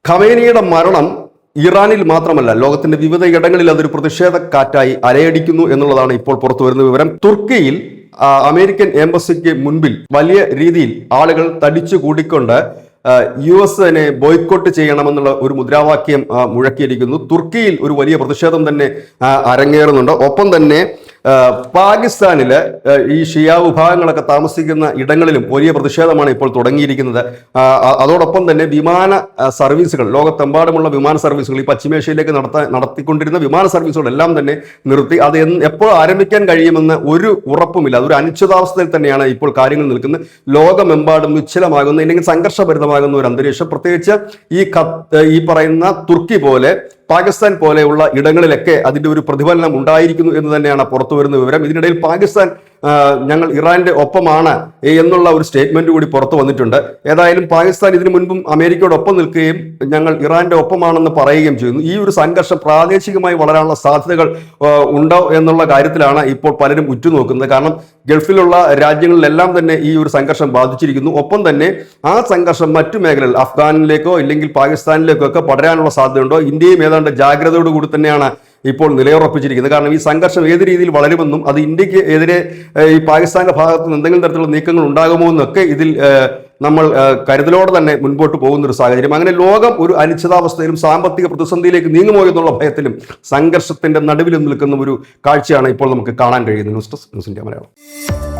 ഖമേനിയുടെ മരണം ഇറാനിൽ മാത്രമല്ല ലോകത്തിന്റെ വിവിധ ഇടങ്ങളിൽ അതൊരു പ്രതിഷേധ കാറ്റായി അലയടിക്കുന്നു എന്നുള്ളതാണ് ഇപ്പോൾ പുറത്തു വരുന്ന വിവരം. തുർക്കിയിൽ അമേരിക്കൻ എംബസിക്ക് മുൻപിൽ വലിയ രീതിയിൽ ആളുകൾ തടിച്ചു കൂടിക്കൊണ്ട് യുഎസിനെ ബോയ്ക്കോട്ട് ചെയ്യണമെന്നുള്ള ഒരു മുദ്രാവാക്യം മുഴക്കിയിരിക്കുന്നു. തുർക്കിയിൽ ഒരു വലിയ പ്രതിഷേധം തന്നെ അരങ്ങേറുന്നുണ്ട്. ഒപ്പം തന്നെ പാകിസ്ഥാനിലെ ഈ ഷിയ വിഭാഗങ്ങളൊക്കെ താമസിക്കുന്ന ഇടങ്ങളിലും വലിയ പ്രതിഷേധമാണ് ഇപ്പോൾ തുടങ്ങിയിരിക്കുന്നത്. അതോടൊപ്പം തന്നെ വിമാന സർവീസുകൾ, ലോകത്തെമ്പാടുമുള്ള വിമാന സർവീസുകൾ, ഈ പശ്ചിമേഷ്യയിലേക്ക് നടത്തിക്കൊണ്ടിരുന്ന വിമാന സർവീസുകളെല്ലാം തന്നെ നിർത്തി. അത് എപ്പോൾ ആരംഭിക്കാൻ കഴിയുമെന്ന് ഒരു ഉറപ്പുമില്ല. അതൊരു അനിശ്ചിതാവസ്ഥയിൽ തന്നെയാണ് ഇപ്പോൾ കാര്യങ്ങൾ നിൽക്കുന്നത്. ലോകമെമ്പാടും നിശ്ചലമാകുന്ന അല്ലെങ്കിൽ സംഘർഷഭരിതമാകുന്ന ഒരു അന്തരീക്ഷം, പ്രത്യേകിച്ച് ഈ പറയുന്ന തുർക്കി പോലെ പാകിസ്ഥാൻ പോലെയുള്ള ഇടങ്ങളിലൊക്കെ അതിന്റെ ഒരു പ്രതിഫലനം ഉണ്ടായിരിക്കുന്നു എന്ന് തന്നെയാണ് പുറത്തു വരുന്ന വിവരം. ഇതിനിടയിൽ പാകിസ്ഥാൻ ഞങ്ങൾ ഇറാന്റെ ഒപ്പമാണ് എന്നുള്ള ഒരു സ്റ്റേറ്റ്മെന്റ് കൂടി പുറത്തു വന്നിട്ടുണ്ട്. ഏതായാലും പാകിസ്ഥാൻ ഇതിനു മുൻപും അമേരിക്കയോടൊപ്പം നിൽക്കുകയും ഞങ്ങൾ ഇറാന്റെ ഒപ്പമാണെന്ന് പറയുകയും ചെയ്യുന്നു. ഈ ഒരു സംഘർഷം പ്രാദേശികമായി വളരാനുള്ള സാധ്യതകൾ ഉണ്ടോ എന്നുള്ള കാര്യത്തിലാണ് ഇപ്പോൾ പലരും ഉറ്റുനോക്കുന്നത്. കാരണം ഗൾഫിലുള്ള രാജ്യങ്ങളിലെല്ലാം തന്നെ ഈ ഒരു സംഘർഷം ബാധിച്ചിരിക്കുന്നു. ഒപ്പം തന്നെ ആ സംഘർഷം മറ്റു മേഖലകൾ അഫ്ഗാനിലേക്കോ ഇല്ലെങ്കിൽ പാകിസ്ഥാനിലേക്കോ ഒക്കെ പടരാനുള്ള സാധ്യതയുണ്ടോ? ഇന്ത്യയും ഏതാണ്ട് ജാഗ്രതയോടുകൂടി തന്നെയാണ് ഇപ്പോൾ നിലയുറപ്പിച്ചിരിക്കുന്നത്. കാരണം ഈ സംഘർഷം ഏത് രീതിയിൽ വളരുമെന്നും അത് ഇന്ത്യക്ക് എതിരെ ഈ പാകിസ്ഥാന്റെ ഭാഗത്ത് നിന്ന് എന്തെങ്കിലും തരത്തിലുള്ള നീക്കങ്ങൾ ഉണ്ടാകുമോ എന്നൊക്കെ ഇതിൽ നമ്മൾ കരുതലോടെ തന്നെ മുൻപോട്ട് പോകുന്ന ഒരു സാഹചര്യം. അങ്ങനെ ലോകം ഒരു അനിശ്ചിതാവസ്ഥയിലും സാമ്പത്തിക പ്രതിസന്ധിയിലേക്ക് നീങ്ങുമോ എന്നുള്ള ഭയത്തിലും സംഘർഷത്തിന്റെ നടുവിലും നിൽക്കുന്ന ഒരു കാഴ്ചയാണ് ഇപ്പോൾ നമുക്ക് കാണാൻ കഴിയുന്നത്. News desk news India Malayalam.